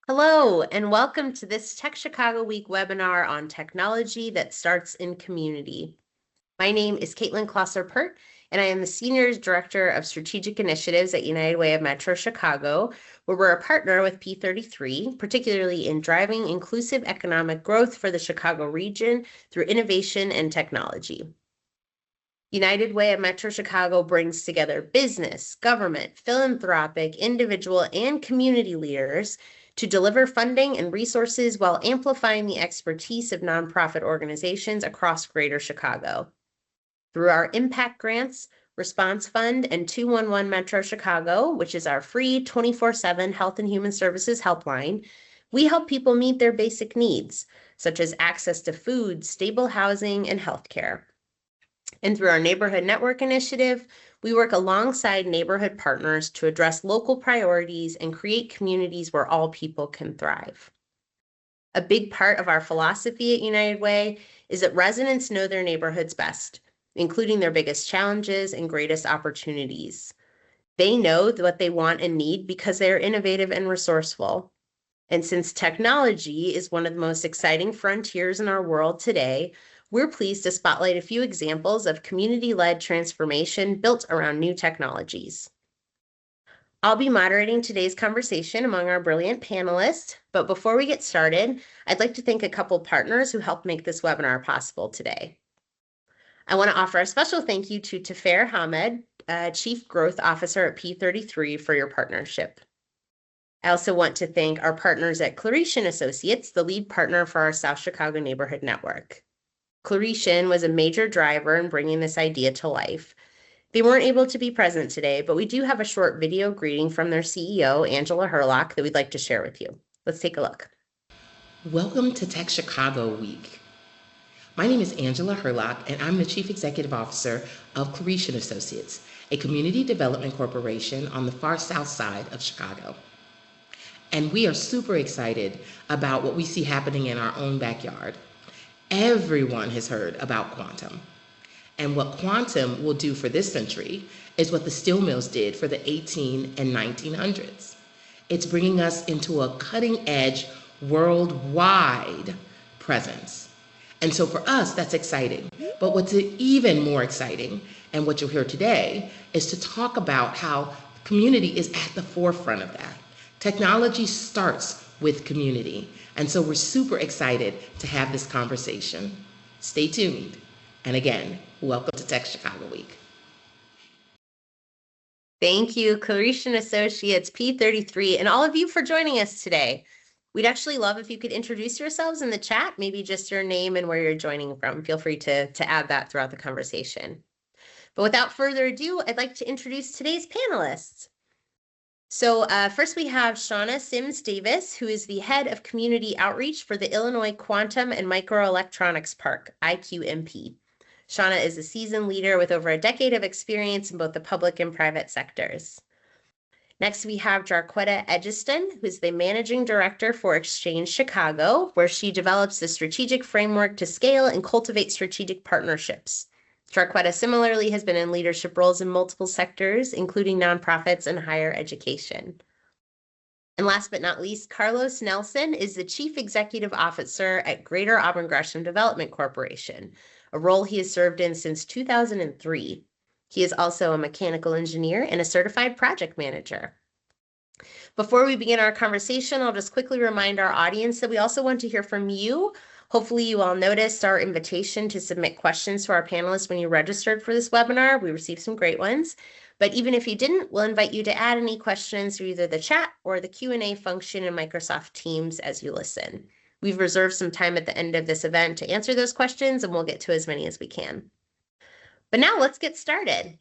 Hello, and welcome to this Tech Chicago Week webinar on technology that starts in community. My name is Caitlin Closser Peart, and I am the Senior Director of Strategic Initiatives at United Way of Metro Chicago, where we're a partner with P33, particularly in driving inclusive economic growth for the Chicago region through innovation and technology. United Way of Metro Chicago brings together business, government, philanthropic, individual, and community leaders to deliver funding and resources while amplifying the expertise of nonprofit organizations across Greater Chicago. Through our impact grants, Response Fund, and 211 Metro Chicago, which is our free 24/7 health and human services helpline, we help people meet their basic needs, such as access to food, stable housing, and healthcare. And through our Neighborhood Network initiative, we work alongside neighborhood partners to address local priorities and create communities where all people can thrive. A big part of our philosophy at United Way is that residents know their neighborhoods best, including their biggest challenges and greatest opportunities. They know what they want and need because they are innovative and resourceful. And since technology is one of the most exciting frontiers in our world today, we're pleased to spotlight a few examples of community-led transformation built around new technologies. I'll be moderating today's conversation among our brilliant panelists, but before we get started, I'd like to thank a couple partners who helped make this webinar possible today. I want to offer a special thank you to Tafer Hamed, Chief Growth Officer at P33, for your partnership. I also want to thank our partners at Claretian Associates, the lead partner for our South Chicago Neighborhood Network. Claretian was a major driver in bringing this idea to life. They weren't able to be present today, but we do have a short video greeting from their CEO, Angela Herlock, that we'd like to share with you. Let's take a look. Welcome to Tech Chicago Week. My name is Angela Herlock, and I'm the Chief Executive Officer of Claretian Associates, a community development corporation on the far south side of Chicago. And we are super excited about what we see happening in our own backyard. Everyone has heard about quantum. And what quantum will do for this century is what the steel mills did for the 18 and 1900s. It's bringing us into a cutting-edge, worldwide presence. And so for us, that's exciting. But what's even more exciting, and what you'll hear today, is to talk about how community is at the forefront of that. Technology starts with community. And so we're super excited to have this conversation. Stay tuned. And again, welcome to Tech Chicago Week. Thank you, Claretian Associates, P33, and all of you for joining us today. We'd actually love if you could introduce yourselves in the chat, maybe just your name and where you're joining from. Feel free to add that throughout the conversation. But without further ado, I'd like to introduce today's panelists. So first we have Shaunna Davis, who is the head of community outreach for the Illinois Quantum and Microelectronics Park, IQMP. Shaunna is a seasoned leader with over a decade of experience in both the public and private sectors. Next, we have Jarquetta Egeston, who is the managing director for Exchange Chicago, where she develops the strategic framework to scale and cultivate strategic partnerships. Jarquetta similarly has been in leadership roles in multiple sectors, including nonprofits and higher education. And last but not least, Carlos Nelson is the Chief Executive Officer at Greater Auburn Gresham Development Corporation, a role he has served in since 2003. He is also a mechanical engineer and a certified project manager. Before we begin our conversation, I'll just quickly remind our audience that we also want to hear from you. Hopefully you all noticed our invitation to submit questions to our panelists when you registered for this webinar. We received some great ones. But even if you didn't, we'll invite you to add any questions through either the chat or the Q&A function in Microsoft Teams as you listen. We've reserved some time at the end of this event to answer those questions, and we'll get to as many as we can. But now let's get started.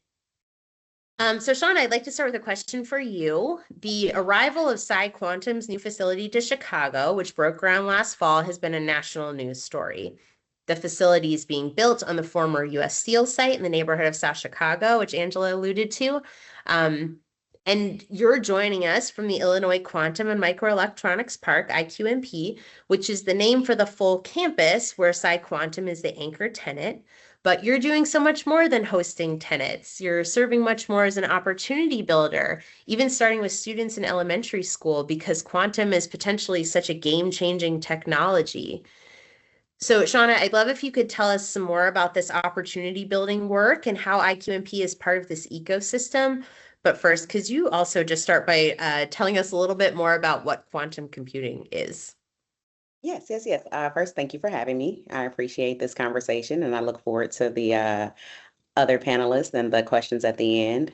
So Shaunna, I'd like to start with a question for you. The arrival of PsiQuantum's new facility to Chicago, which broke ground last fall, has been a national news story. The facility is being built on the former U.S. Steel site in the neighborhood of South Chicago, which Angela alluded to. And you're joining us from the Illinois Quantum and Microelectronics Park, IQMP, which is the name for the full campus where PsiQuantum is the anchor tenant. But you're doing so much more than hosting tenants. You're serving much more as an opportunity builder, even starting with students in elementary school, because quantum is potentially such a game-changing technology. So, Shaunna, I'd love if you could tell us some more about this opportunity building work and how IQMP is part of this ecosystem. But first, could you also just start by telling us a little bit more about what quantum computing is? Yes. First, thank you for having me. I appreciate this conversation and I look forward to the other panelists and the questions at the end.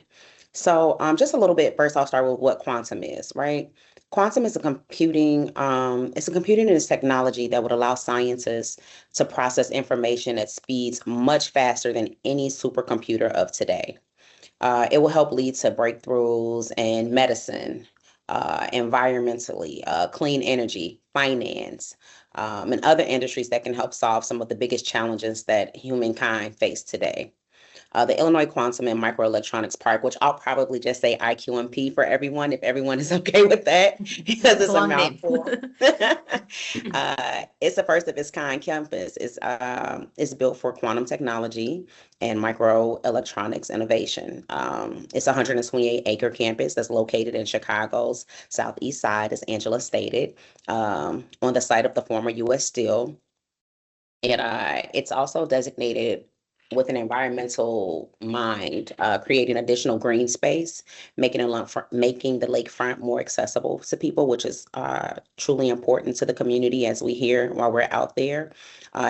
So, just a little bit, first, I'll start with what quantum is, right? Quantum is it's a computing and it's technology that would allow scientists to process information at speeds much faster than any supercomputer of today. It will help lead to breakthroughs in medicine, environmentally, clean energy, finance, and other industries that can help solve some of the biggest challenges that humankind face today. The Illinois Quantum and Microelectronics Park, which I'll probably just say IQMP for everyone, if everyone is okay with that, because it's a mouthful. It's the first of its kind campus. It's built for quantum technology and microelectronics innovation. It's a 128-acre campus that's located in Chicago's southeast side, as Angela stated, on the site of the former U.S. Steel. And it's also designated with an environmental mind, creating additional green space, making the lakefront more accessible to people, which is truly important to the community as we hear while we're out there,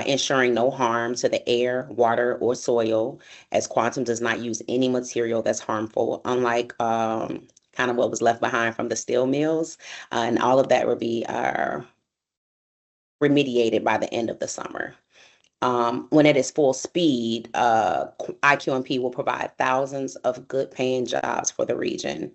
ensuring no harm to the air, water, or soil, as quantum does not use any material that's harmful, unlike kind of what was left behind from the steel mills, and all of that will be remediated by the end of the summer. When it is full speed, IQMP will provide thousands of good paying jobs for the region,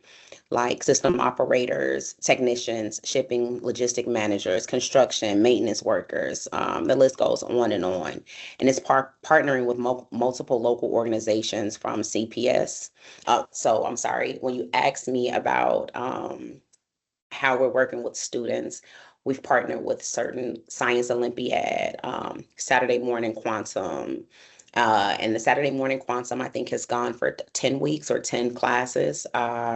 like system operators, technicians, shipping, logistic managers, construction, maintenance workers. The list goes on. And it's partnering with multiple local organizations from CPS. So I'm sorry, when you asked me about how we're working with students. We've partnered with certain Science Olympiad, Saturday Morning Quantum. And the Saturday Morning Quantum, I think, has gone for 10 weeks or 10 classes.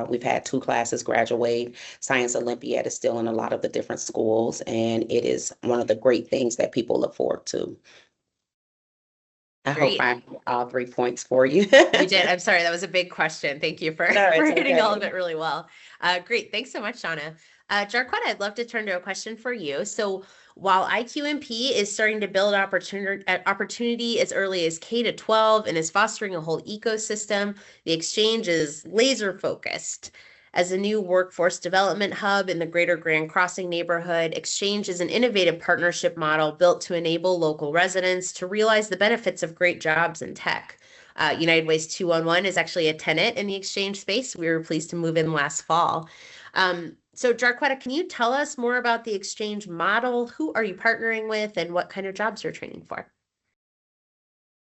We've had 2 classes graduate. Science Olympiad is still in a lot of the different schools, and it is one of the great things that people look forward to. I hope Great. I have all 3 points for you. You did. I'm sorry. That was a big question. Thank you for, No, for it's hitting okay. all of it really well. Great. Thanks so much, Shaunna. Jarquetta, I'd love to turn to a question for you. So while IQMP is starting to build opportunity as early as K to 12 and is fostering a whole ecosystem, the exchange is laser focused. As a new workforce development hub in the greater Grand Crossing neighborhood, Exchange is an innovative partnership model built to enable local residents to realize the benefits of great jobs in tech. United Ways 211 is actually a tenant in the Exchange space. We were pleased to move in last fall. So Jarquetta, can you tell us more about the Exchange model? Who are you partnering with and what kind of jobs you're training for?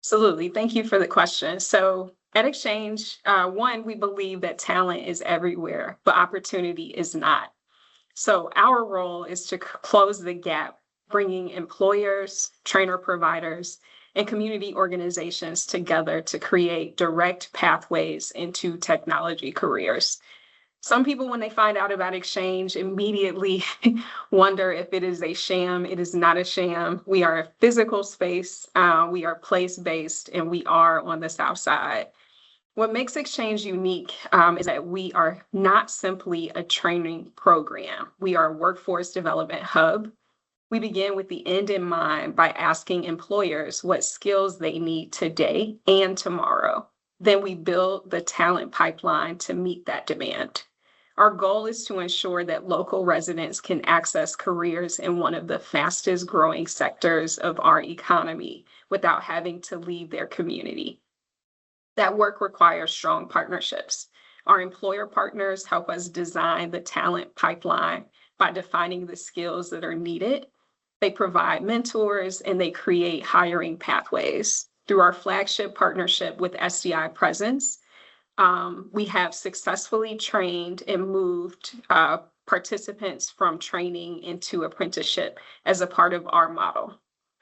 Absolutely. Thank you for the question. So at Exchange, one, we believe that talent is everywhere, but opportunity is not. So our role is to close the gap, bringing employers, trainer providers, and community organizations together to create direct pathways into technology careers. Some people, when they find out about Exchange, immediately wonder if it is a sham. It is not a sham. We are a physical space. We are place-based, and we are on the South Side. What makes Exchange unique is that we are not simply a training program. We are a workforce development hub. We begin with the end in mind by asking employers what skills they need today and tomorrow. Then we build the talent pipeline to meet that demand. Our goal is to ensure that local residents can access careers in one of the fastest growing sectors of our economy without having to leave their community. That work requires strong partnerships. Our employer partners help us design the talent pipeline by defining the skills that are needed. They provide mentors and they create hiring pathways. Through our flagship partnership with SDI Presence, we have successfully trained and moved participants from training into apprenticeship as a part of our model.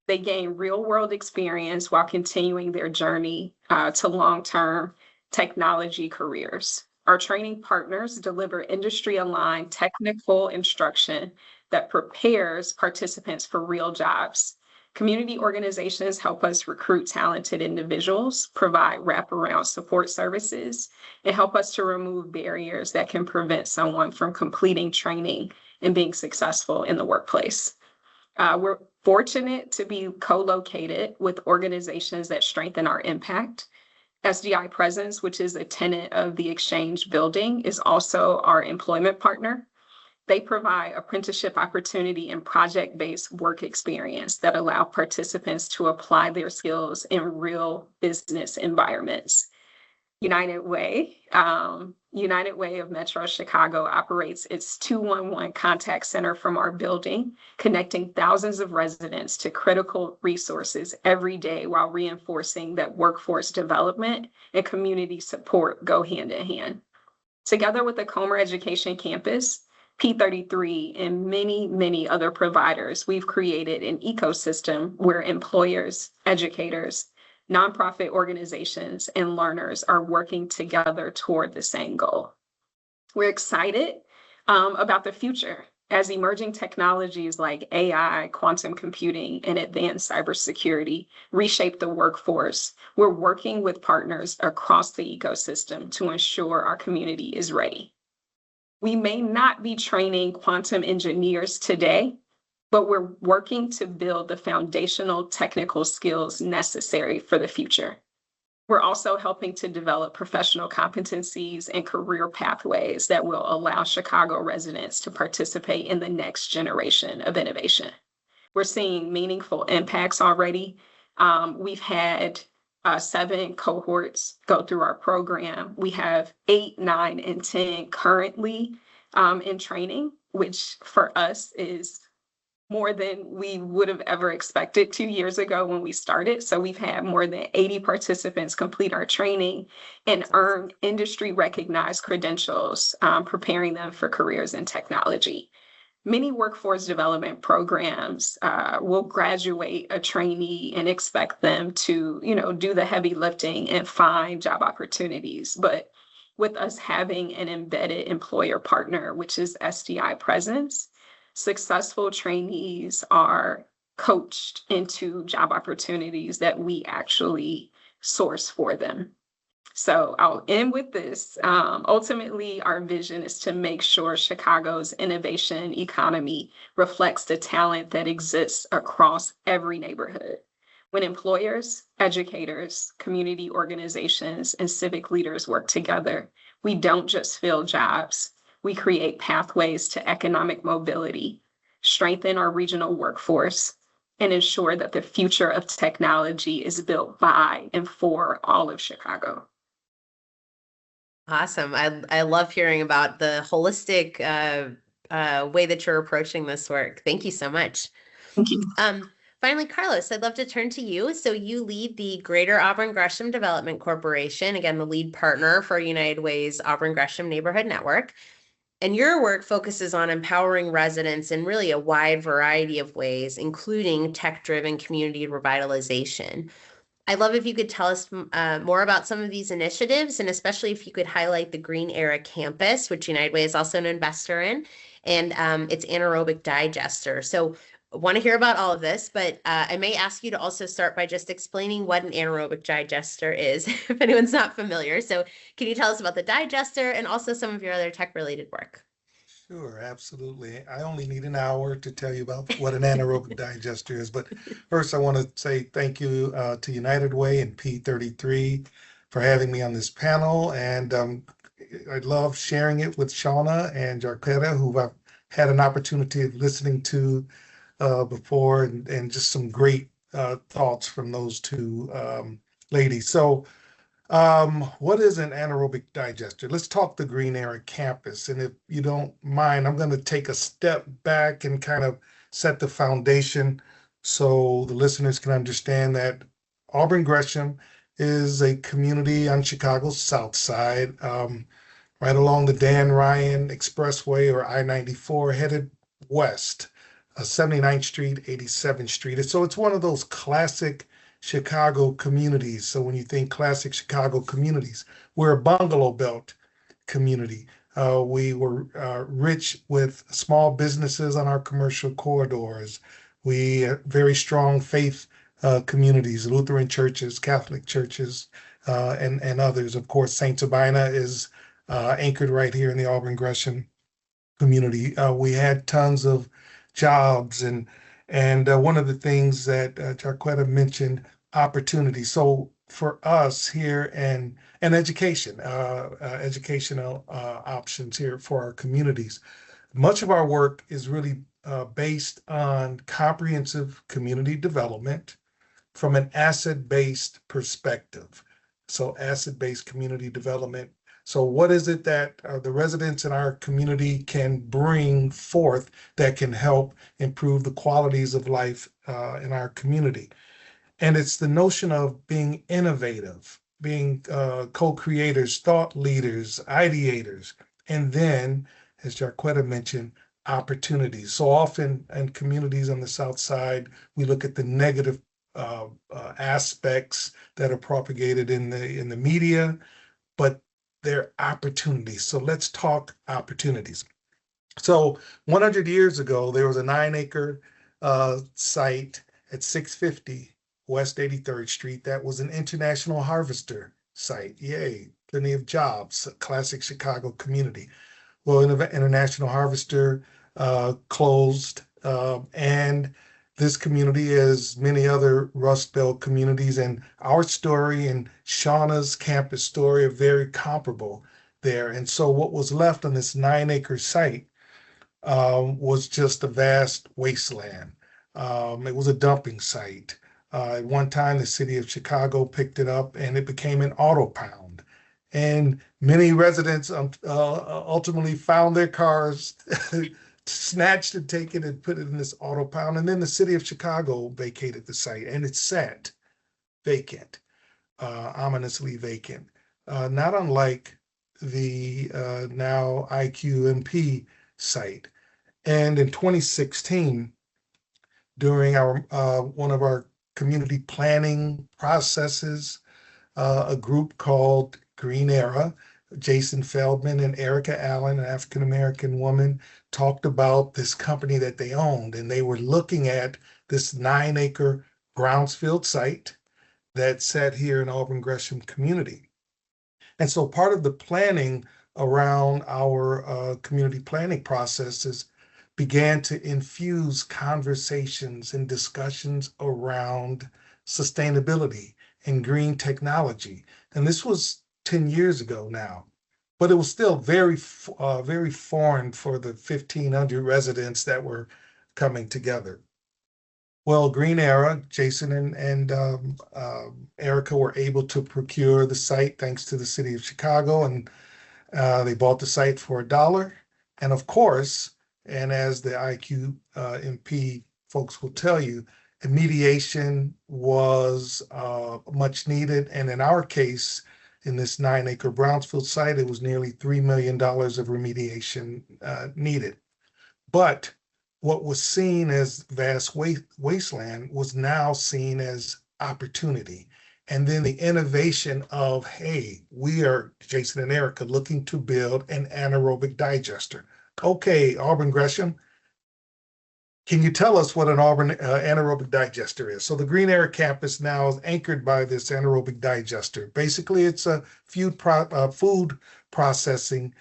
They gain real-world experience while continuing their journey to long-term technology careers. Our training partners deliver industry-aligned technical instruction that prepares participants for real jobs. Community organizations help us recruit talented individuals, provide wraparound support services, and help us to remove barriers that can prevent someone from completing training and being successful in the workplace. We're fortunate to be co-located with organizations that strengthen our impact. SDI Presence, which is a tenant of the Exchange building, is also our employment partner. They provide apprenticeship opportunity and project-based work experience that allow participants to apply their skills in real business environments. United Way of Metro Chicago operates its 211 contact center from our building, connecting thousands of residents to critical resources every day while reinforcing that workforce development and community support go hand in hand. Together with the Comer Education Campus, P33, and many, many other providers, we've created an ecosystem where employers, educators, nonprofit organizations, and learners are working together toward the same goal. We're excited about the future as emerging technologies like AI, quantum computing, and advanced cybersecurity reshape the workforce. We're working with partners across the ecosystem to ensure our community is ready. We may not be training quantum engineers today, but we're working to build the foundational technical skills necessary for the future. We're also helping to develop professional competencies and career pathways that will allow Chicago residents to participate in the next generation of innovation. We're seeing meaningful impacts already. We've had 7 cohorts go through our program. We have 8, 9, and 10 currently in training, which for us is more than we would have ever expected 2 years ago when we started. So we've had more than 80 participants complete our training and earn industry recognized credentials, preparing them for careers in technology. Many workforce development programs will graduate a trainee and expect them to, do the heavy lifting and find job opportunities. But with us having an embedded employer partner, which is SDI Presence, successful trainees are coached into job opportunities that we actually source for them. So I'll end with this. Ultimately, our vision is to make sure Chicago's innovation economy reflects the talent that exists across every neighborhood. When employers, educators, community organizations, and civic leaders work together, we don't just fill jobs. We create pathways to economic mobility, strengthen our regional workforce, and ensure that the future of technology is built by and for all of Chicago. Awesome. I love hearing about the holistic way that you're approaching this work. Thank you so much. Thank you. Finally, Carlos, I'd love to turn to you. So you lead the Greater Auburn Gresham Development Corporation, again, the lead partner for United Way's Auburn Gresham Neighborhood Network. And your work focuses on empowering residents in really a wide variety of ways, including tech-driven community revitalization. I'd love if you could tell us more about some of these initiatives, and especially if you could highlight the Green Era Campus, which United Way is also an investor in, and its anaerobic digester. So I want to hear about all of this, but I may ask you to also start by just explaining what an anaerobic digester is, if anyone's not familiar. So can you tell us about the digester and also some of your other tech-related work? Sure, absolutely. I only need an hour to tell you about what an anaerobic digester is. But first, I want to say thank you to United Way and P33 for having me on this panel. And I love sharing it with Shaunna and Jarquetta, who I've had an opportunity of listening to before, and just some great thoughts from those two ladies. So what is an anaerobic digester? Let's talk the Green Era Campus. And if you don't mind, I'm going to take a step back and kind of set the foundation so the listeners can understand that Auburn Gresham is a community on Chicago's South Side, right along the Dan Ryan Expressway or I-94 headed west. 79th Street, 87th Street. And so it's one of those classic Chicago communities. So when you think classic Chicago communities, we're a bungalow belt community. We were rich with small businesses on our commercial corridors. We very strong faith communities, Lutheran churches, Catholic churches, and others. Of course, St. Sabina is anchored right here in the Auburn Gresham community. We had tons of jobs, and one of the things that Jarquetta mentioned, opportunity. So for us here and education, educational options here for our communities. Much of our work is really based on comprehensive community development from an asset-based perspective. So asset-based community development. So what is it that the residents in our community can bring forth that can help improve the qualities of life in our community? And it's the notion of being innovative, being co-creators, thought leaders, ideators, and then, as Jarquetta mentioned, opportunities. So often in communities on the South Side, we look at the negative aspects that are propagated in the media, but they're opportunities. So let's talk opportunities. So 100 years ago, there was a 9-acre site at 650 West 83rd Street that was an International Harvester site. Yay, plenty of jobs, a classic Chicago community. Well, International Harvester closed, and this community, as many other Rust Belt communities, and our story and Shaunna's campus story are very comparable there. And so what was left on this 9-acre site was just a vast wasteland. It was a dumping site. At one time, the city of Chicago picked it up and it became an auto pound. And many residents ultimately found their cars snatched and taken and put it in this auto pound. And then the city of Chicago vacated the site and it sat vacant, ominously vacant, not unlike the now IQMP site. And in 2016, during our one of our community planning processes, a group called Green Era, Jason Feldman and Erica Allen, an African-American woman, talked about this company that they owned, and they were looking at this 9-acre Brownsfield site that sat here in Auburn Gresham community. And so part of the planning around our community planning processes began to infuse conversations and discussions around sustainability and green technology. And this was 10 years ago now, but it was still very foreign for the 1,500 residents that were coming together. Well, Green Era, Jason and Erica were able to procure the site thanks to the city of Chicago, and they bought the site for $1. And of course, and as the IQMP folks will tell you, mediation was much needed. And in our case, in this 9-acre Brownsfield site, it was nearly $3 million of remediation needed. But what was seen as vast wasteland was now seen as opportunity. And then the innovation of, hey, we are, Jason and Erica, looking to build an anaerobic digester. Okay, Auburn Gresham, can you tell us what an Auburn anaerobic digester is? So the Green Era campus now is anchored by this anaerobic digester. Basically, it's a food processing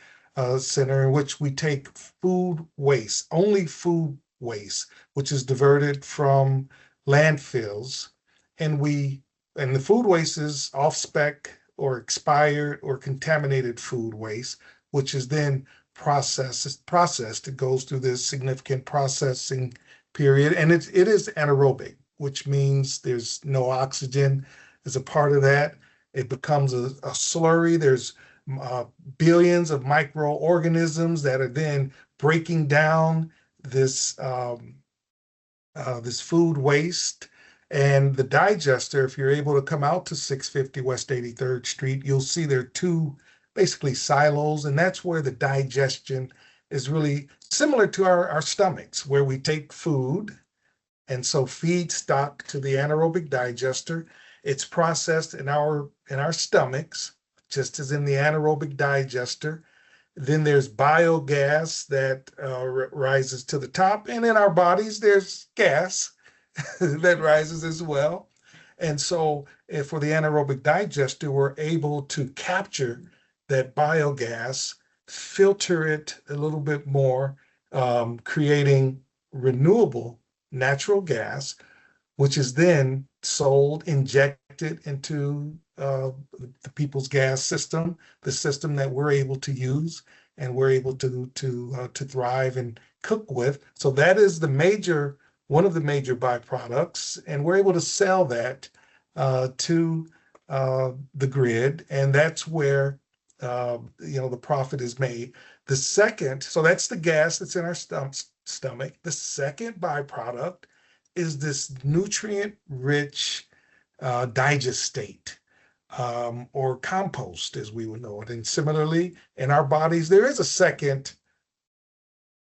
center in which we take food waste, only food waste, which is diverted from landfills, and the food waste is off-spec or expired or contaminated food waste, which is then processed. It goes through this significant processing period, and it is anaerobic, which means there's no oxygen as a part of that. It becomes a slurry. There's billions of microorganisms that are then breaking down this this food waste. And the digester, if you're able to come out to 650 West 83rd Street, you'll see there are two basically silos, and that's where the digestion is really similar to our stomachs, where we take food, and so feedstock to the anaerobic digester. It's processed in our stomachs, just as in the anaerobic digester. Then there's biogas that rises to the top, and in our bodies there's gas that rises as well. And so if for the anaerobic digester, we're able to capture that biogas, filter it a little bit more, creating renewable natural gas, which is then sold, injected into the people's gas system, the system that we're able to use and we're able to thrive and cook with. So that is one of the major byproducts, and we're able to sell that to the grid, and that's where the profit is made. The second, so that's the gas that's in our stomach. The second byproduct is this nutrient-rich digestate, or compost, as we would know it. And similarly, in our bodies, there is a second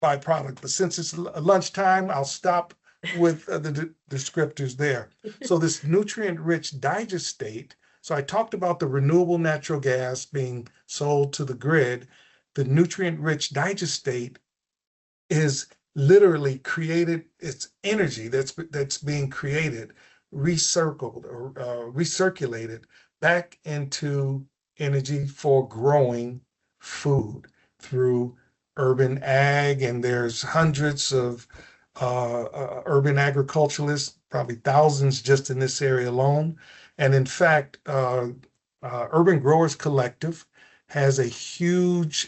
byproduct, but since it's lunchtime, I'll stop with the descriptors there. So this nutrient-rich digestate, so I talked about the renewable natural gas being sold to the grid. The nutrient-rich digestate is literally created, it's energy that's being created, recircled or recirculated back into energy for growing food through urban ag. And there's hundreds of urban agriculturalists, probably thousands just in this area alone. And in fact, Urban Growers Collective has a huge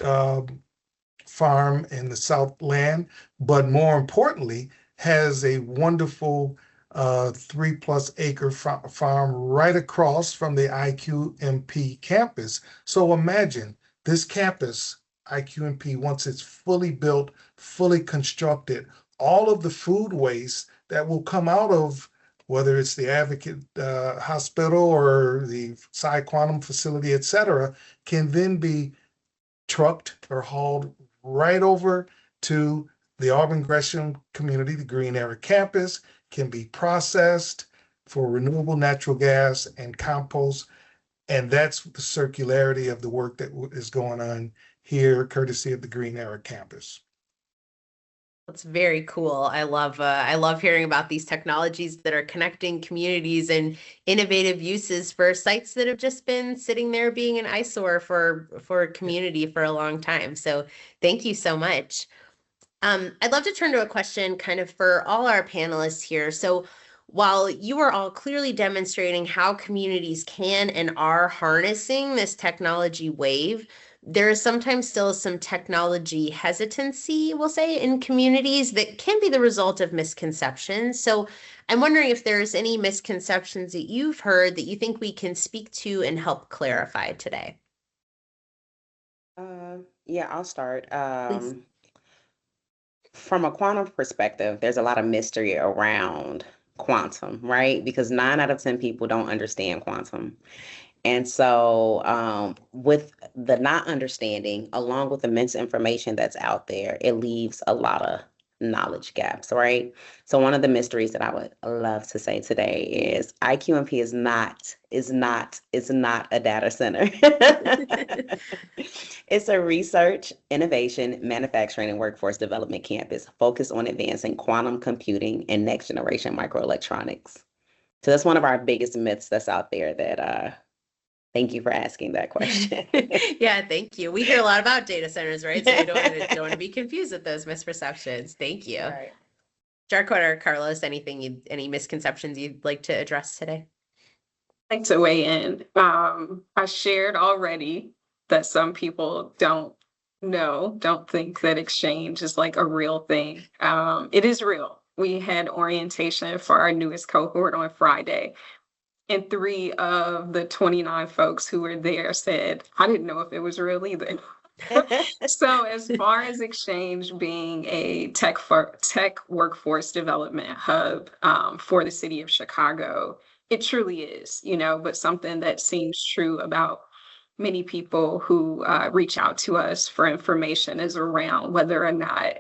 farm in the Southland, but more importantly, has a wonderful 3+ acre farm right across from the IQMP campus. So imagine this campus, IQMP, once it's fully built, fully constructed, all of the food waste that will come out of whether it's the Advocate Hospital or the Psi Quantum facility, et cetera, can then be trucked or hauled right over to the Auburn Gresham community, the Green Era campus, can be processed for renewable natural gas and compost. And that's the circularity of the work that is going on here, courtesy of the Green Era campus. That's very cool. I love hearing about these technologies that are connecting communities and innovative uses for sites that have just been sitting there being an eyesore for a community for a long time. So thank you so much. I'd love to turn to a question kind of for all our panelists here. So while you are all clearly demonstrating how communities can and are harnessing this technology wave, there is sometimes still some technology hesitancy, we'll say, in communities that can be the result of misconceptions. So I'm wondering if there's any misconceptions that you've heard that you think we can speak to and help clarify today. Yeah, I'll start. Please. From a quantum perspective, there's a lot of mystery around quantum, right? Because 9 out of 10 people don't understand quantum. And so with the not understanding, along with the misinformation that's out there, it leaves a lot of knowledge gaps, right? So one of the mysteries that I would love to say today is IQMP is not a data center. It's a research, innovation, manufacturing, and workforce development campus focused on advancing quantum computing and next generation microelectronics. So that's one of our biggest myths that's out there that thank you for asking that question. Yeah, thank you. We hear a lot about data centers, right? So we don't want to be confused with those misperceptions. Thank you. Right. Jarquetta or Carlos, any misconceptions you'd like to address today? I'd like to weigh in. I shared already that some people don't think that exchange is like a real thing. It is real. We had orientation for our newest cohort on Friday. And 3 of the 29 folks who were there said, I didn't know if it was real either. So as far as Exchange being a tech workforce development hub for the city of Chicago, it truly is, but something that seems true about many people who reach out to us for information is around whether or not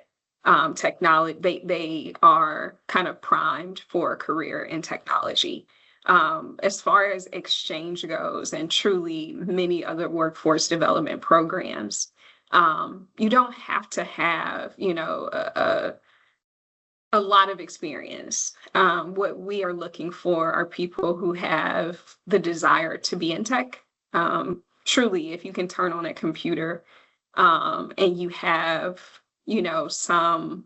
technology, they are kind of primed for a career in technology. As far as exchange goes, and truly many other workforce development programs, you don't have to have, a lot of experience. What we are looking for are people who have the desire to be in tech. Truly, if you can turn on a computer and you have, some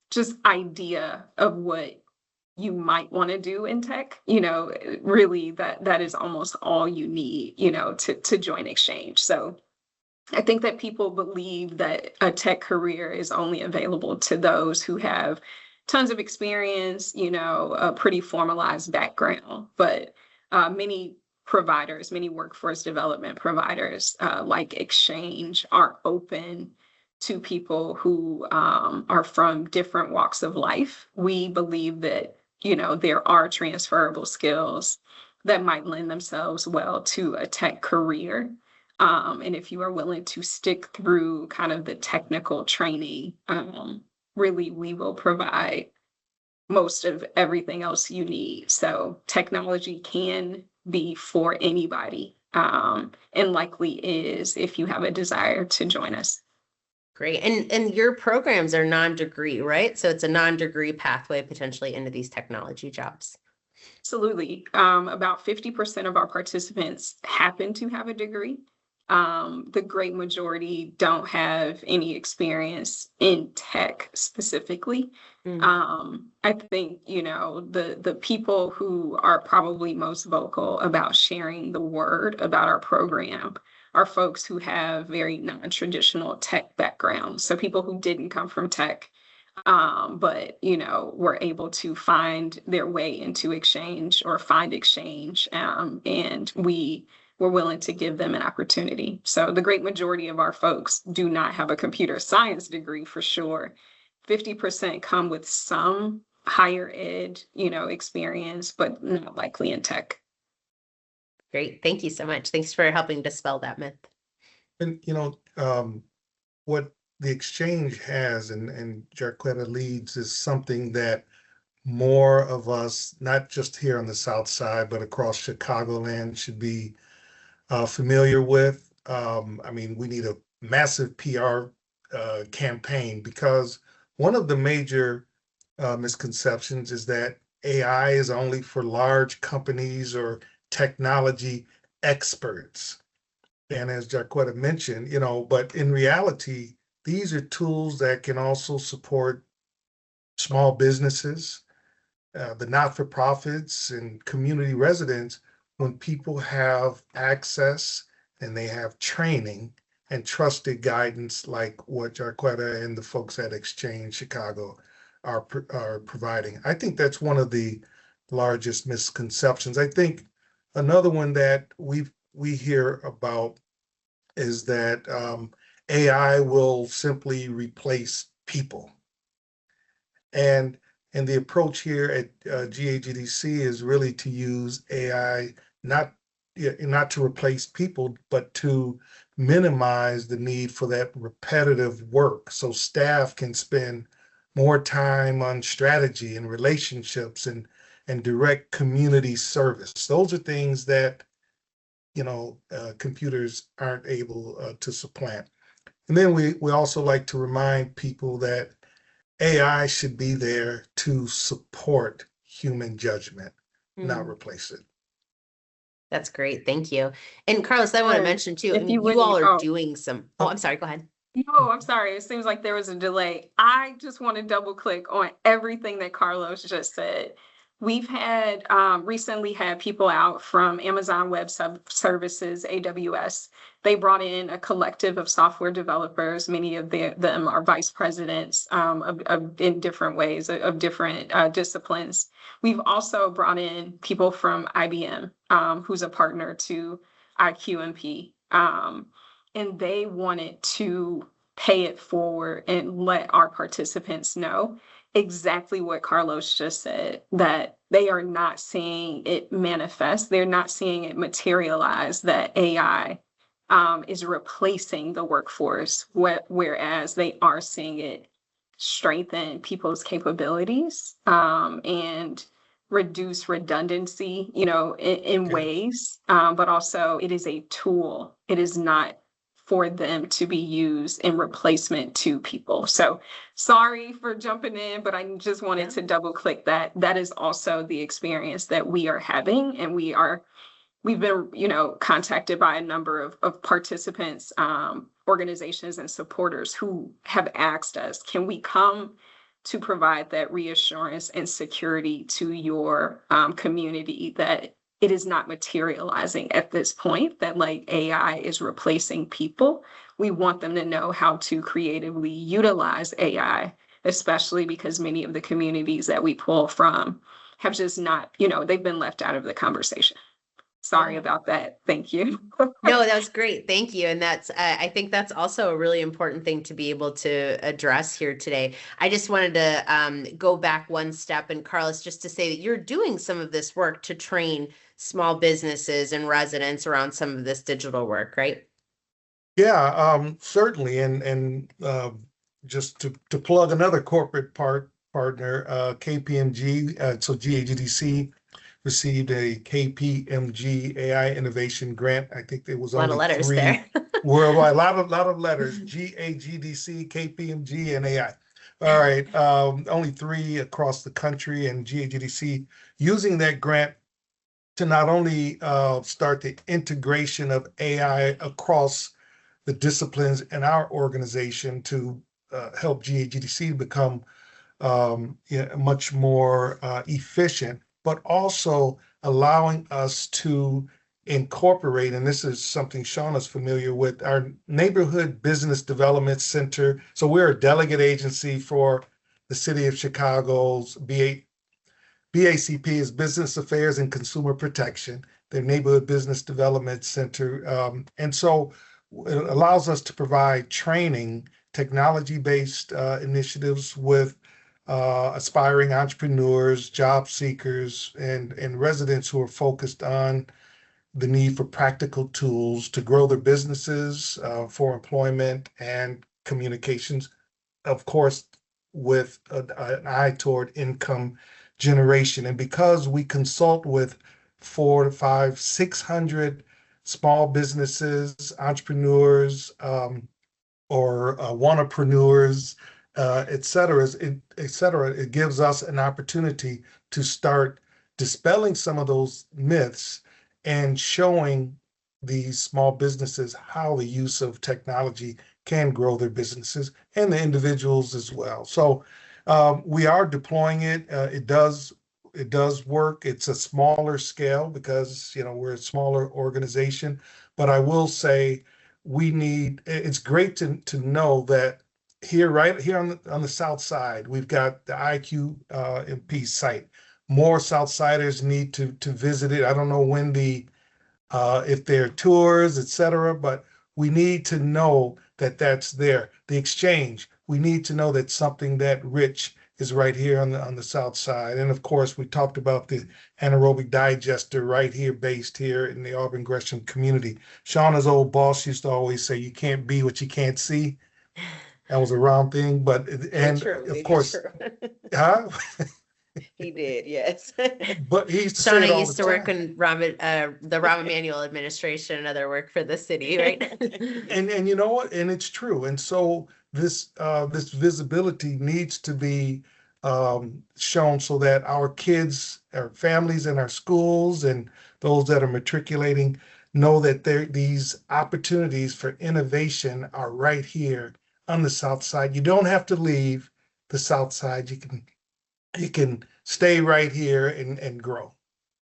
just idea of what you might want to do in tech, really that is almost all you need, to join Exchange. So I think that people believe that a tech career is only available to those who have tons of experience, a pretty formalized background. But many providers, many workforce development providers like Exchange are open to people who are from different walks of life. We believe that, there are transferable skills that might lend themselves well to a tech career. And if you are willing to stick through kind of the technical training, really, we will provide most of everything else you need. So technology can be for anybody, and likely is if you have a desire to join us. Great. And your programs are non-degree, right? So it's a non-degree pathway potentially into these technology jobs. Absolutely. About 50% of our participants happen to have a degree. The great majority don't have any experience in tech specifically. I think, the people who are probably most vocal about sharing the word about our program are folks who have very non-traditional tech backgrounds. So people who didn't come from tech, but, were able to find their way into Exchange or find Exchange. And we were willing to give them an opportunity. So the great majority of our folks do not have a computer science degree for sure. 50% come with some higher ed, experience, but not likely in tech. Great. Thank you so much. Thanks for helping dispel that myth. And, what the Exchange has and Jarquetta leads is something that more of us, not just here on the South Side, but across Chicagoland should be familiar with. We need a massive PR campaign, because one of the major misconceptions is that AI is only for large companies or technology experts. And as Jarquetta mentioned, but in reality, these are tools that can also support small businesses, the not-for-profits and community residents, when people have access and they have training and trusted guidance like what Jarquetta and the folks at Exchange Chicago are providing. I think that's one of the largest misconceptions. I think another one that we hear about is that AI will simply replace people. And the approach here at GAGDC is really to use AI not to replace people, but to minimize the need for that repetitive work, so staff can spend more time on strategy and relationships and direct community service. Those are things that computers aren't able to supplant. And then we also like to remind people that AI should be there to support human judgment, not replace it. That's great. Thank you. And Carlos, I want to mention too, you all are doing some, I'm sorry, go ahead. No, I'm sorry. It seems like there was a delay. I just want to double click on everything that Carlos just said. We've had recently had people out from Amazon Web Services, AWS. They brought in a collective of software developers. Many of them are vice presidents in different ways of different disciplines. We've also brought in people from IBM, who's a partner to IQMP. And they wanted to pay it forward and let our participants know exactly what Carlos just said, that they are not seeing it manifest. They're not seeing it materialize, that AI is replacing the workforce, whereas they are seeing it strengthen people's capabilities, and reduce redundancy, in Okay. ways, but also it is a tool. It is not for them to be used in replacement to people. So sorry for jumping in, but I just wanted to double click that. That is also the experience that we are having, and we've been, contacted by a number of participants, organizations and supporters who have asked us, can we come to provide that reassurance and security to your community that it is not materializing at this point, that like AI is replacing people. We want them to know how to creatively utilize AI, especially because many of the communities that we pull from have just not, they've been left out of the conversation. Sorry about that. Thank you. No, that was great. Thank you. And that's, I think that's also a really important thing to be able to address here today. I just wanted to go back one step, and Carlos, just to say that you're doing some of this work to train small businesses and residents around some of this digital work, right? Yeah, certainly. And just to plug another corporate partner, KPMG, so GAGDC received a KPMG AI Innovation Grant. I think there was A lot of only letters 3 there. worldwide, a lot of letters, GAGDC, KPMG, and AI. All right, only 3 across the country, and GAGDC using that grant to not only start the integration of AI across the disciplines in our organization to help GAGDC become much more efficient, but also allowing us to incorporate, and this is something Shaunna's familiar with, our Neighborhood Business Development Center. So we're a delegate agency for the City of Chicago's BACP is Business Affairs and Consumer Protection, their Neighborhood Business Development Center. And so it allows us to provide training, technology-based initiatives with aspiring entrepreneurs, job seekers, and residents who are focused on the need for practical tools to grow their businesses, for employment and communications, of course, with an eye toward income generation. And because we consult with 400 to 500, 600 small businesses, entrepreneurs, or wannapreneurs, et cetera, it gives us an opportunity to start dispelling some of those myths and showing these small businesses how the use of technology can grow their businesses and the individuals as well. So we are deploying it. It does work. It's a smaller scale because we're a smaller organization. But I will say it's great to know that right here on the South Side, we've got the IQMP site. More Southsiders need to visit it. I don't know when if there are tours, et cetera, but we need to know that that's there. The exchange, we need to know that something that rich is right here on the South Side. And of course, we talked about the anaerobic digester right here, based here in the Auburn Gresham community. Shaunna's old boss used to always say, you can't be what you can't see. That was a round thing, but of course, huh? He did, yes. But he used to say it Shaunna all used the to work time. in the Rahm Emanuel administration and other work for the city, right? And you know what? And it's true. And so this visibility needs to be shown so that our kids, our families, and our schools, and those that are matriculating know that these opportunities for innovation are right here on the South Side. You don't have to leave the South Side. You can stay right here and grow.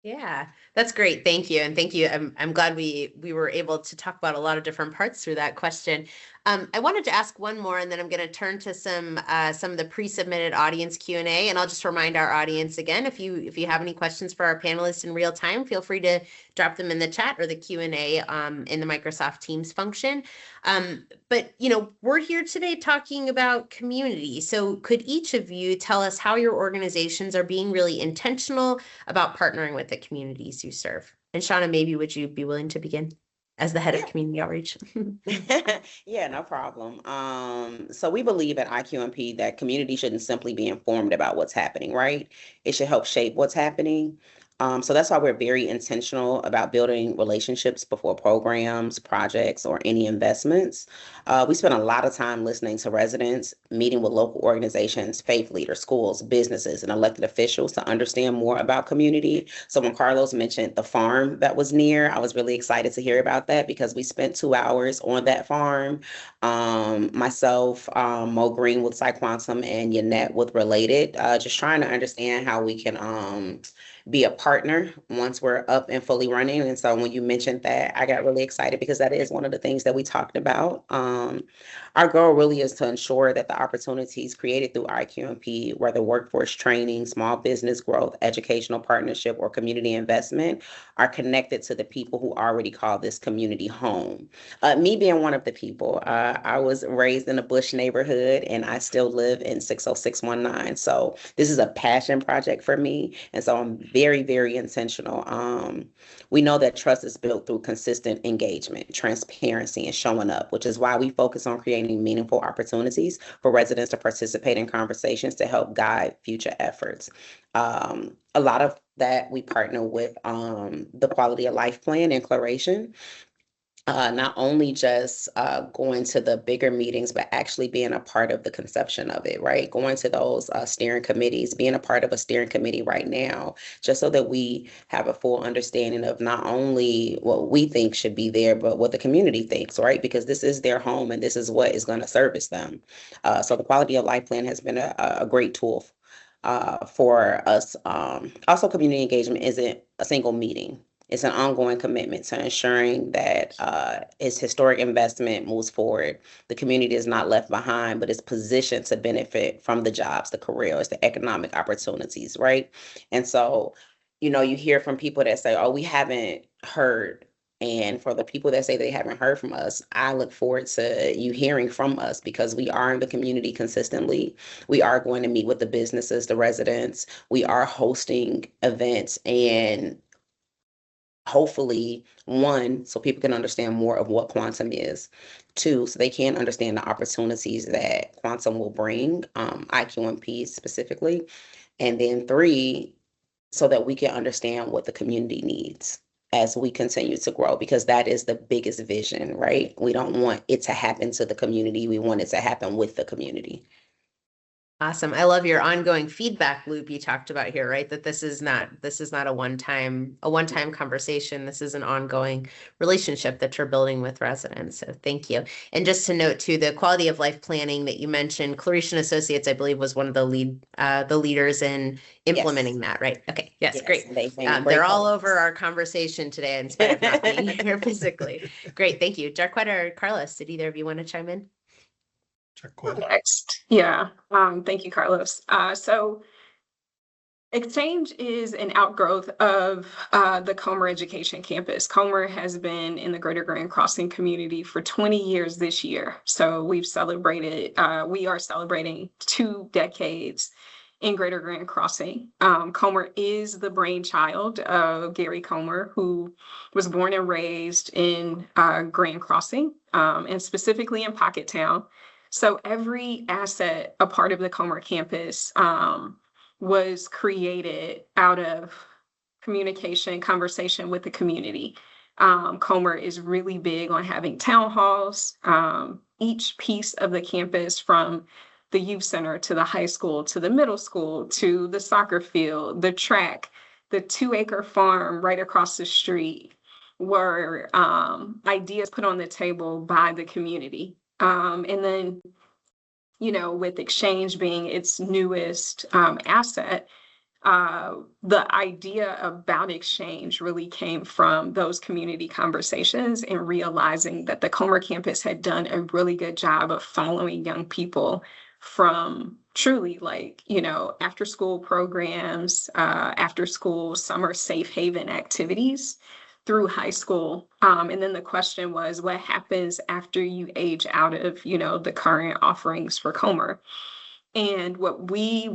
Yeah, that's great. Thank you. And thank you. I'm glad we were able to talk about a lot of different parts through that question. I wanted to ask one more, and then I'm going to turn to some of the pre-submitted audience Q&A. And I'll just remind our audience again, if you have any questions for our panelists in real time, feel free to drop them in the chat or the Q&A in the Microsoft Teams function. But we're here today talking about community. So could each of you tell us how your organizations are being really intentional about partnering with the communities you serve? And Shaunna, maybe would you be willing to begin? as the head of community outreach. Yeah, no problem. So we believe at IQMP that community shouldn't simply be informed about what's happening, right? It should help shape what's happening. So that's why we're very intentional about building relationships before programs, projects, or any investments. We spend a lot of time listening to residents, meeting with local organizations, faith leaders, schools, businesses, and elected officials to understand more about community. So when Carlos mentioned the farm that was near, I was really excited to hear about that because we spent 2 hours on that farm. Myself, Mo Green with PsyQuantum, and Yannette with Related, just trying to understand how we can be a partner once we're up and fully running. And so when you mentioned that, I got really excited because that is one of the things that we talked about. Our goal really is to ensure that the opportunities created through IQMP, whether workforce training, small business growth, educational partnership, or community investment, are connected to the people who already call this community home. Me being one of the people, I was raised in a Bush neighborhood and I still live in 60619. So this is a passion project for me. And so I'm very, very intentional. We know that trust is built through consistent engagement, transparency, and showing up, which is why we focus on creating meaningful opportunities for residents to participate in conversations to help guide future efforts. A lot of that we partner with the Quality of Life Plan and Declaration. Not only just going to the bigger meetings, but actually being a part of the conception of it, right? Going to those steering committees, being a part of a steering committee right now, just so that we have a full understanding of not only what we think should be there, but what the community thinks, right? Because this is their home and this is what is going to service them. So the Quality of Life Plan has been a great tool for us. Also, community engagement isn't a single meeting. It's an ongoing commitment to ensuring that its historic investment moves forward. The community is not left behind, but is positioned to benefit from the jobs, the careers, the economic opportunities, right? And so, you hear from people that say, oh, we haven't heard. And for the people that say they haven't heard from us, I look forward to you hearing from us because we are in the community consistently. We are going to meet with the businesses, the residents. We are hosting events and hopefully, one, so people can understand more of what quantum is. Two, so they can understand the opportunities that quantum will bring, IQMP specifically. And then three, so that we can understand what the community needs as we continue to grow, because that is the biggest vision, right? We don't want it to happen to the community. We want it to happen with the community. Awesome. I love your ongoing feedback loop you talked about here, right? That this is not a one-time conversation. This is an ongoing relationship that you're building with residents. So thank you. And just to note too, the quality of life planning that you mentioned, Closser Associates, I believe, was one of the leaders in implementing that, right? Okay. Yes, great. They're all over our conversation today in spite of not being here physically. Great. Thank you. Jarquetta or Carlos, did either of you want to chime in? Next. Yeah. Thank you, Carlos. So Exchange is an outgrowth of the Comer Education Campus. Comer has been in the Greater Grand Crossing community for 20 years this year. So we are celebrating 2 decades in Greater Grand Crossing. Comer is the brainchild of Gary Comer, who was born and raised in Grand Crossing, and specifically in Pockettown. So every asset, a part of the Comer campus, was created out of communication, conversation with the community. Comer is really big on having town halls. Each piece of the campus, from the youth center to the high school to the middle school to the soccer field, the track, the 2-acre farm right across the street, were ideas put on the table by the community. And then, with Exchange being its newest asset, the idea about Exchange really came from those community conversations and realizing that the Comer campus had done a really good job of following young people from truly after school programs, after school summer safe haven activities through high school. And then the question was, what happens after you age out of, the current offerings for Comer? And what we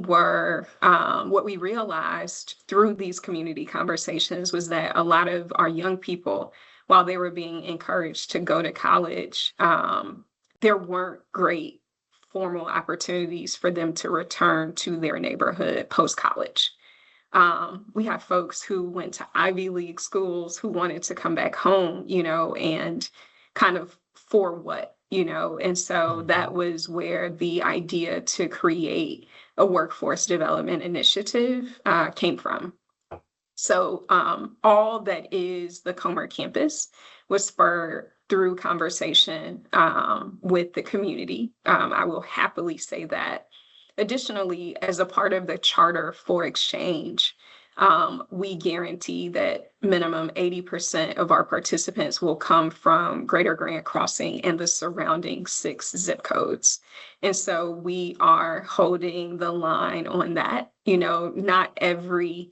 realized through these community conversations was that a lot of our young people while they were being encouraged to go to college, there weren't great formal opportunities for them to return to their neighborhood post-college. We have folks who went to Ivy League schools who wanted to come back home, and kind of for what, and so that was where the idea to create a workforce development initiative came from. So all that is the Comer campus was spurred through conversation with the community. I will happily say that. Additionally, as a part of the charter for exchange, we guarantee that minimum 80% of our participants will come from Greater Grand Crossing and the surrounding 6 zip codes. And so we are holding the line on that. Not every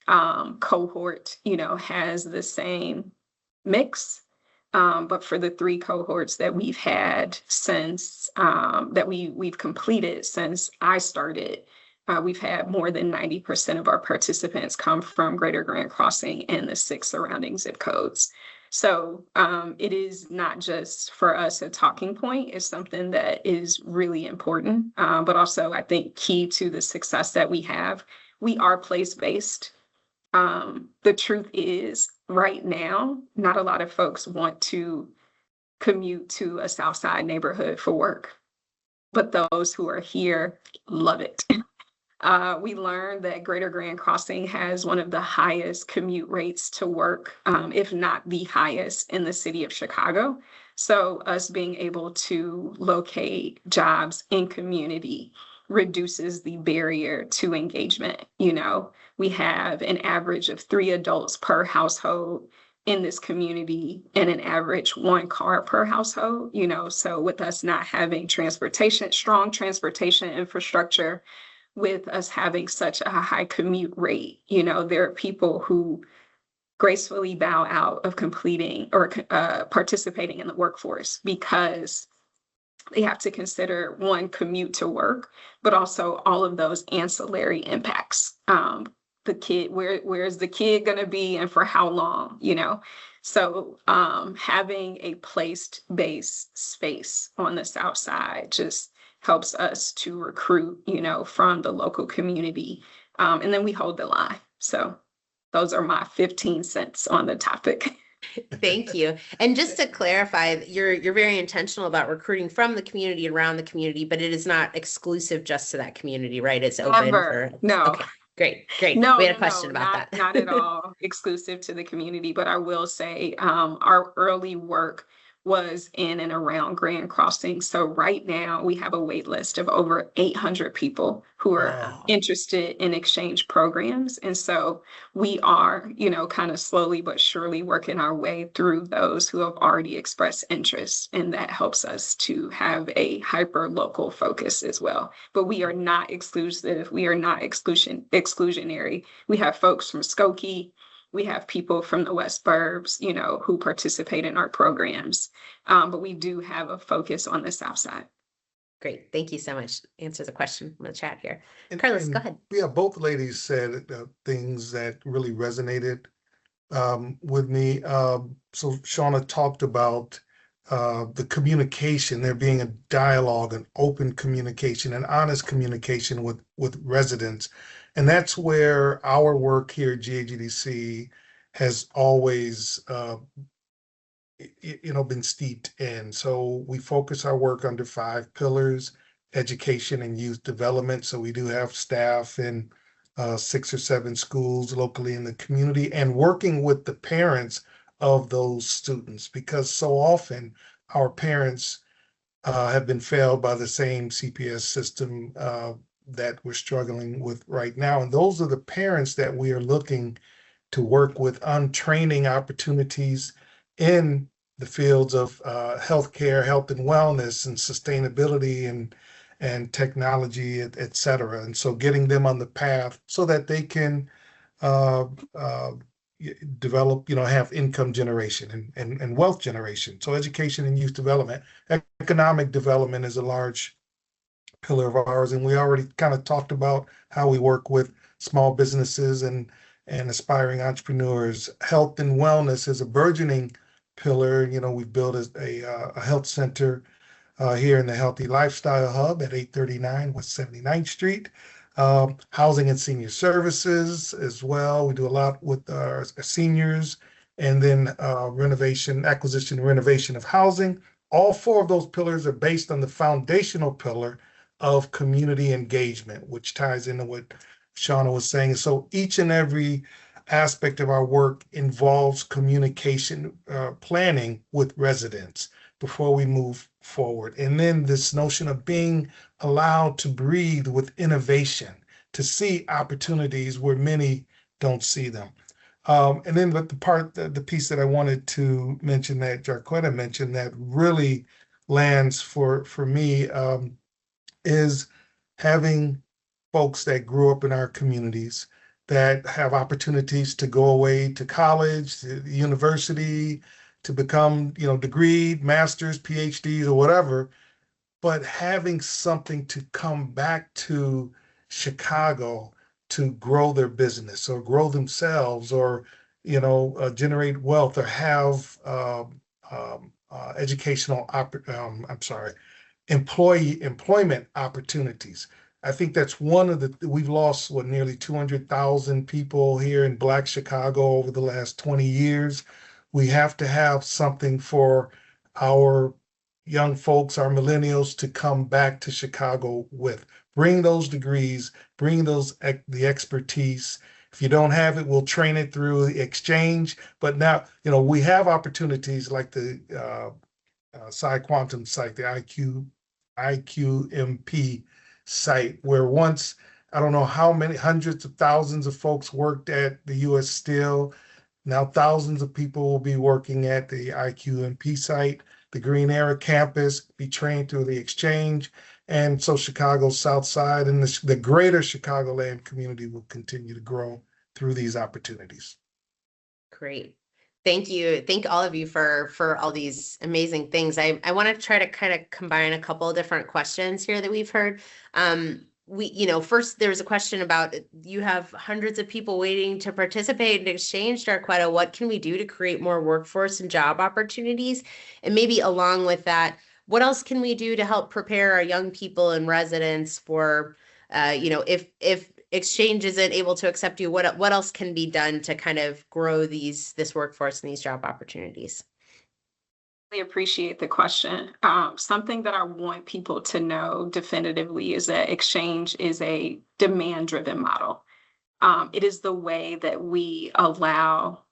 cohort, has the same mix. But for the 3 cohorts that we've had since we've completed since I started, we've had more than 90% of our participants come from Greater Grand Crossing and the 6 surrounding zip codes. So it is not just for us a talking point, it's something that is really important, but also I think key to the success that we have. We are place-based. The truth is, right now, not a lot of folks want to commute to a South Side neighborhood for work, but those who are here love it. We learned that Greater Grand Crossing has one of the highest commute rates to work, if not the highest in the city of Chicago. So us being able to locate jobs in community reduces the barrier to engagement. We have an average of 3 adults per household in this community and an average 1 car per household, so with us not having strong transportation infrastructure, with us having such a high commute rate, there are people who gracefully bow out of completing or participating in the workforce because they have to consider, 1, commute to work, but also all of those ancillary impacts. The kid, where's the kid going to be and for how long, So having a place-based space on the South Side just helps us to recruit, from the local community. And then we hold the line. So those are my 15 cents on the topic. Thank you. And just to clarify, you're very intentional about recruiting from the community, around the community, but it is not exclusive just to that community, right? It's open for No. Okay, great. No, we had a question about that. Not at all exclusive to the community, but I will say our early work was in and around Grand Crossing. So right now we have a wait list of over 800 people who are interested in exchange programs. And so we are, kind of slowly but surely working our way through those who have already expressed interest. And that helps us to have a hyper local focus as well. But we are not exclusive. We are not exclusionary. We have folks from Skokie. We have people from the West Burbs, who participate in our programs, but we do have a focus on the South Side. Great. Thank you so much. Answer the question in the chat here. Carlos, go ahead. Yeah, both ladies said things that really resonated with me. So Shaunna talked about the communication, there being a dialogue, an open communication, an honest communication with residents. And that's where our work here at GAGDC has always, been steeped in. So we focus our work under 5 pillars: education and youth development. So we do have staff in 6 or 7 schools locally in the community, and working with the parents of those students, because so often our parents have been failed by the same CPS system that we're struggling with right now. And those are the parents that we are looking to work with on training opportunities in the fields of healthcare, health and wellness, and sustainability, and technology, et cetera. And so getting them on the path so that they can develop, have income generation and wealth generation. So education and youth development. Economic development is a large pillar of ours, and we already kind of talked about how we work with small businesses and aspiring entrepreneurs. Health and wellness is a burgeoning pillar. We've built a health center here in the Healthy Lifestyle Hub at 839 West 79th Street. Housing and senior services as well. We do a lot with our seniors, and then acquisition, and renovation of housing. All four of those pillars are based on the foundational pillar of community engagement, which ties into what Shaunna was saying. So each and every aspect of our work involves communication planning with residents before we move forward. And then this notion of being allowed to breathe with innovation, to see opportunities where many don't see them. And then the piece that I wanted to mention that Jarquetta mentioned that really lands for me is having folks that grew up in our communities that have opportunities to go away to college, to university, to become, degreed, masters, PhDs, or whatever, but having something to come back to Chicago to grow their business or grow themselves or, generate wealth or have employment opportunities. I think that's we've lost nearly 200,000 people here in Black Chicago over the last 20 years. We have to have something for our young folks, our millennials, to come back to Chicago with. Bring those degrees, bring the expertise. If you don't have it, we'll train it through the exchange. But now, we have opportunities like the Psi Quantum site, the IQMP site, where once, I don't know how many hundreds of thousands of folks worked at the U.S. Steel. Now thousands of people will be working at the IQMP site, the Green Era campus, be trained through the exchange. And so Chicago's South Side and the greater Chicagoland community will continue to grow through these opportunities. Great. Thank you. Thank all of you for all these amazing things. I want to try to kind of combine a couple of different questions here that we've heard. First there was a question about you have hundreds of people waiting to participate in exchange, Jarquetta. What can we do to create more workforce and job opportunities? And maybe along with that, what else can we do to help prepare our young people and residents for, if exchange isn't able to accept you, what else can be done to kind of grow this workforce and these job opportunities? I appreciate the question. Something that I want people to know definitively is that exchange is a demand-driven model. It is the way that we allow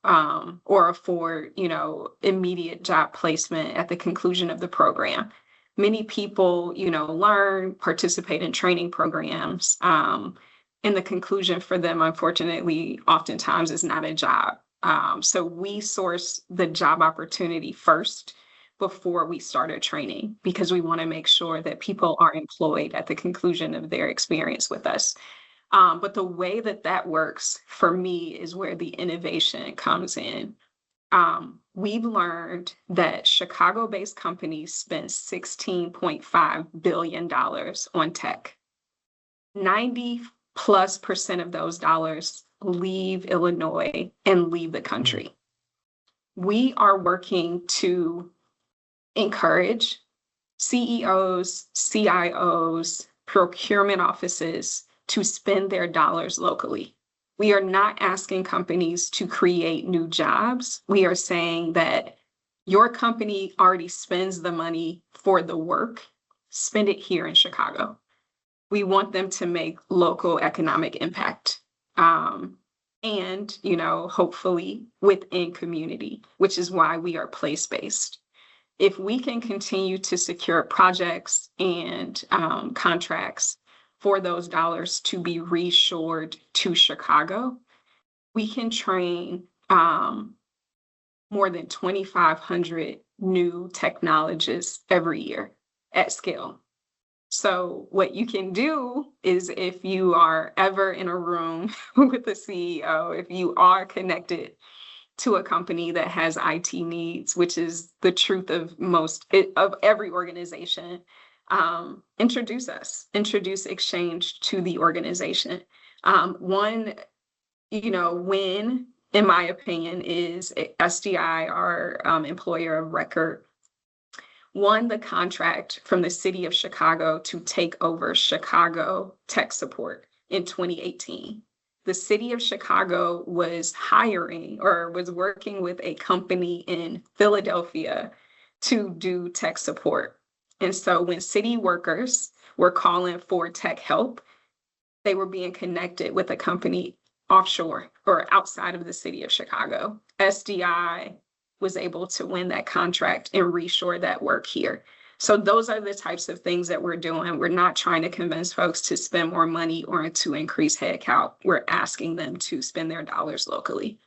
or afford, immediate job placement at the conclusion of the program. Many people, participate in training programs. And the conclusion for them, unfortunately, oftentimes is not a job. So we source the job opportunity first before we started training, because we want to make sure that people are employed at the conclusion of their experience with us. But the way that works for me is where the innovation comes in. We've learned that Chicago-based companies spend $16.5 billion on tech. 90+% of those dollars leave Illinois and leave the country. We are working to encourage CEOs, CIOs, procurement offices to spend their dollars locally. We are not asking companies to create new jobs. We are saying that your company already spends the money for the work, spend it here in Chicago. We want them to make local economic impact. And, hopefully within community, which is why we are place-based. If we can continue to secure projects and contracts for those dollars to be reshored to Chicago, we can train more than 2,500 new technologists every year at scale. So what you can do is, if you are ever in a room with a CEO, if you are connected to a company that has IT needs, which is the truth of every organization, introduce us, introduce exchange to the organization. When in my opinion, is SDI, our employer of record, won the contract from the city of Chicago to take over Chicago tech support in 2018. The city of Chicago was hiring or was working with a company in Philadelphia to do tech support. And so when city workers were calling for tech help, they were being connected with a company offshore or outside of the city of Chicago. SDI was able to win that contract and reshore that work here. So those are the types of things that we're doing. We're not trying to convince folks to spend more money or to increase headcount. We're asking them to spend their dollars locally.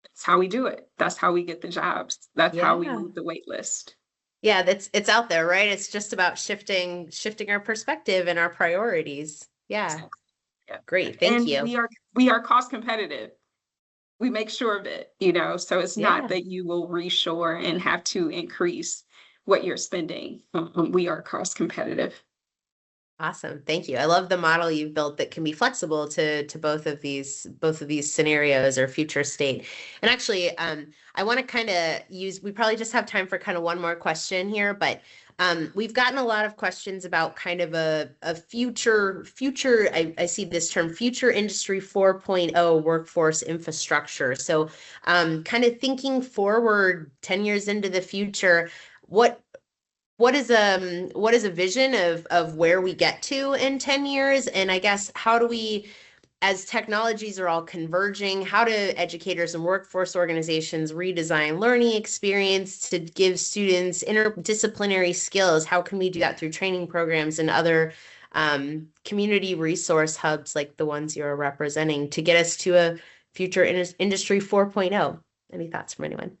That's how we do it. That's how we get the jobs. That's how we move the wait list. Yeah, it's out there, right? It's just about shifting our perspective and our priorities. Yeah. Great. Thank you. We are cost competitive. We make sure of it, so it's not that you will reshore and have to increase what you're spending. We are cost competitive. Awesome. Thank you. I love the model you've built that can be flexible to both of these scenarios or future state. And actually, I want to kind of we probably just have time for kind of one more question here, but we've gotten a lot of questions about kind of a future, I see this term, future industry 4.0 workforce infrastructure. So kind of thinking forward 10 years into the future, what is a vision of where we get to in 10 years? And I guess how do we, as technologies are all converging, how do educators and workforce organizations redesign learning experience to give students interdisciplinary skills? How can we do that through training programs and other community resource hubs like the ones you're representing to get us to a future industry 4.0? Any thoughts from anyone?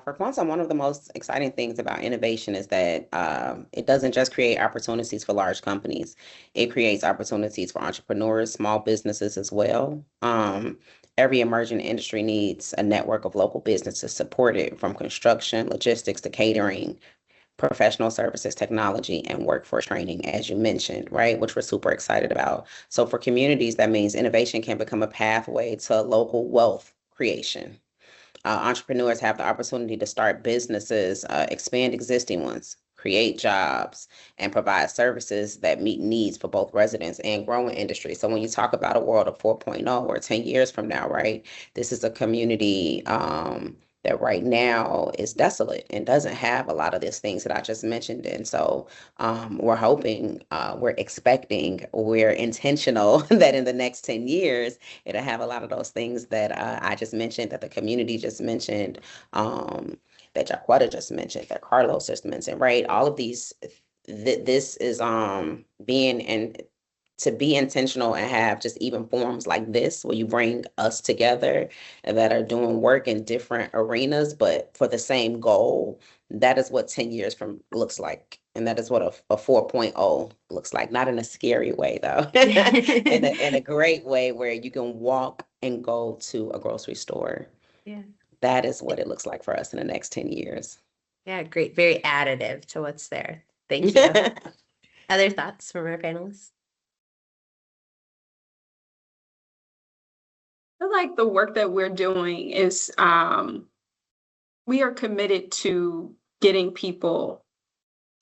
For Kwanzaa, one of the most exciting things about innovation is that it doesn't just create opportunities for large companies. It creates opportunities for entrepreneurs, small businesses as well. Every emerging industry needs a network of local businesses supported from construction, logistics to catering, professional services, technology, and workforce training, as you mentioned, right? Which we're super excited about. So for communities, that means innovation can become a pathway to local wealth creation. Entrepreneurs have the opportunity to start businesses, expand existing ones, create jobs, and provide services that meet needs for both residents and growing industry. So when you talk about a world of 4.0 or 10 years from now, right, this is a community that right now is desolate and doesn't have a lot of these things that I just mentioned. And so we're hoping, we're expecting, we're intentional that in the next 10 years, it'll have a lot of those things that I just mentioned, that the community just mentioned, that Jarquetta just mentioned, that Carlos just mentioned, right? All of these, this is to be intentional and have just even forums like this where you bring us together that are doing work in different arenas, but for the same goal. That is what 10 years from looks like. And that is what a 4.0 looks like. Not in a scary way, though, in a great way where you can walk and go to a grocery store. Yeah. That is what it looks like for us in the next 10 years. Yeah, great. Very additive to what's there. Thank you. Other thoughts from our panelists? I feel like the work that we're doing is we are committed to getting people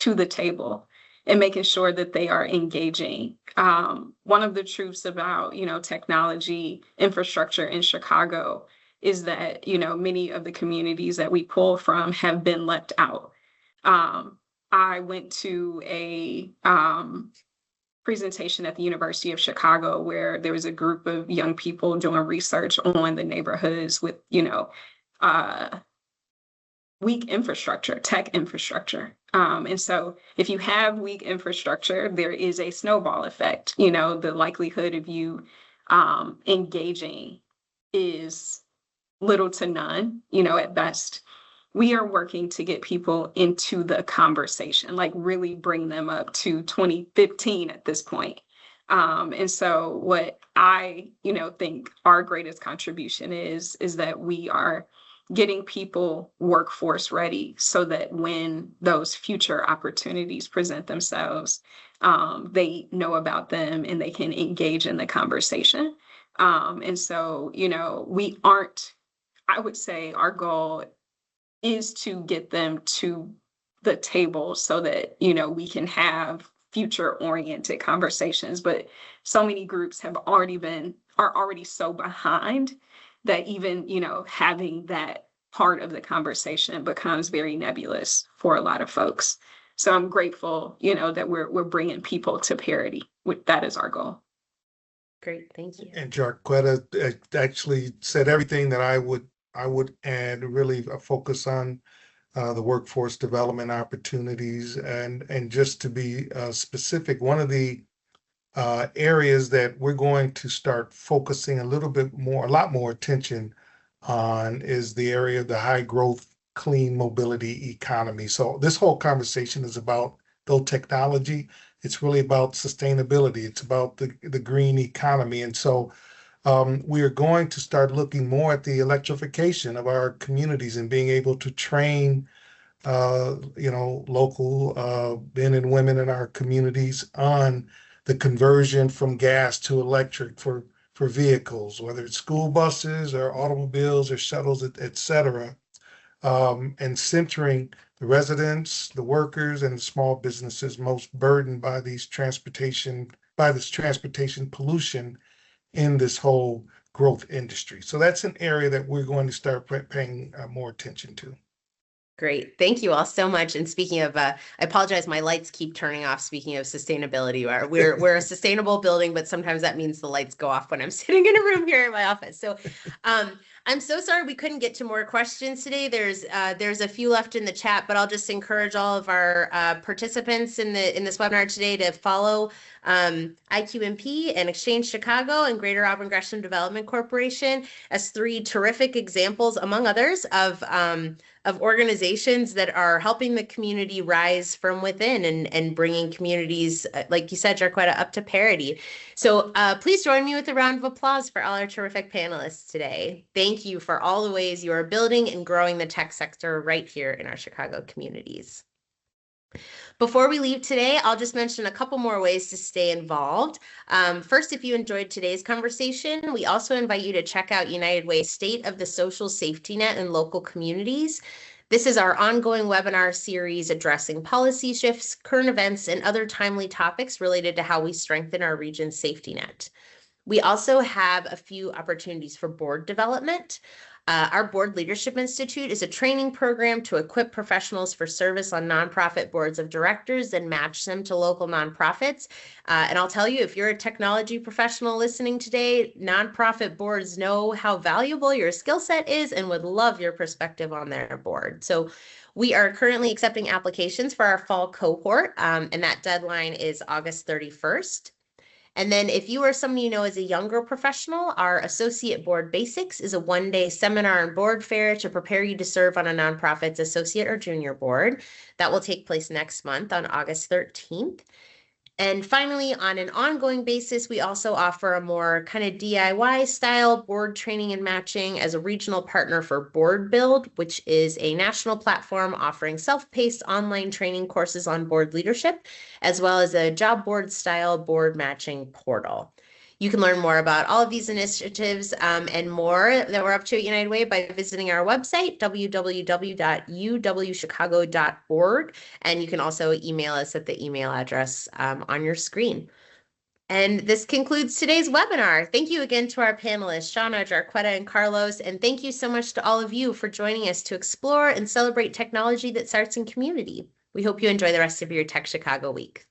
to the table and making sure that they are engaging. One of the truths about, technology infrastructure in Chicago is that, many of the communities that we pull from have been left out. I went to a presentation at the University of Chicago where there was a group of young people doing research on the neighborhoods with, weak infrastructure, tech infrastructure. And so if you have weak infrastructure, there is a snowball effect. The likelihood of you engaging is little to none, at best. We are working to get people into the conversation, like really bring them up to 2015 at this point. And so what I, think our greatest contribution is that we are getting people workforce ready so that when those future opportunities present themselves, they know about them and they can engage in the conversation. And so, I would say our goal is to get them to the table so that, we can have future oriented conversations. But so many groups are already so behind that even, having that part of the conversation becomes very nebulous for a lot of folks. So I'm grateful, that we're bringing people to parity. That is our goal. Great, thank you. And Jarquetta actually said everything that I would add, really a focus on the workforce development opportunities. And just to be specific, one of the areas that we're going to start focusing a lot more attention on is the area of the high growth, clean mobility economy. So this whole conversation is about, though technology, it's really about sustainability. It's about the green economy. And so we are going to start looking more at the electrification of our communities and being able to train local men and women in our communities on the conversion from gas to electric for vehicles, whether it's school buses or automobiles or shuttles, et cetera, and centering the residents, the workers, and the small businesses most burdened by this transportation pollution in this whole growth industry. So that's an area that we're going to start paying more attention to. Great. Thank you all so much. And speaking of, I apologize, my lights keep turning off. Speaking of sustainability, we're a sustainable building, but sometimes that means the lights go off when I'm sitting in a room here in my office. So I'm so sorry we couldn't get to more questions today. There's a few left in the chat, but I'll just encourage all of our participants in this webinar today to follow IQMP and Exchange Chicago and Greater Auburn Gresham Development Corporation as three terrific examples, among others, of organizations that are helping the community rise from within and bringing communities, like you said, Jarquetta, up to parity. So please join me with a round of applause for all our terrific panelists today. Thank you for all the ways you are building and growing the tech sector right here in our Chicago communities. Before we leave today, I'll just mention a couple more ways to stay involved. First, if you enjoyed today's conversation, we also invite you to check out United Way's State of the Social Safety Net in Local Communities. This is our ongoing webinar series addressing policy shifts, current events, and other timely topics related to how we strengthen our region's safety net. We also have a few opportunities for board development. Our Board Leadership Institute is a training program to equip professionals for service on nonprofit boards of directors and match them to local nonprofits. And I'll tell you, if you're a technology professional listening today, nonprofit boards know how valuable your skill set is and would love your perspective on their board. So we are currently accepting applications for our fall cohort, and that deadline is August 31st. And then if you or someone you know is a younger professional, our Associate Board Basics is a one-day seminar and board fair to prepare you to serve on a nonprofit's associate or junior board. That will take place next month on August 13th. And finally, on an ongoing basis, we also offer a more kind of DIY style board training and matching as a regional partner for Board Build, which is a national platform offering self-paced online training courses on board leadership, as well as a job board style board matching portal. You can learn more about all of these initiatives and more that we're up to at United Way by visiting our website, www.uwchicago.org. And you can also email us at the email address on your screen. And this concludes today's webinar. Thank you again to our panelists, Shaunna, Jarquetta, and Carlos. And thank you so much to all of you for joining us to explore and celebrate technology that starts in community. We hope you enjoy the rest of your Tech Chicago week.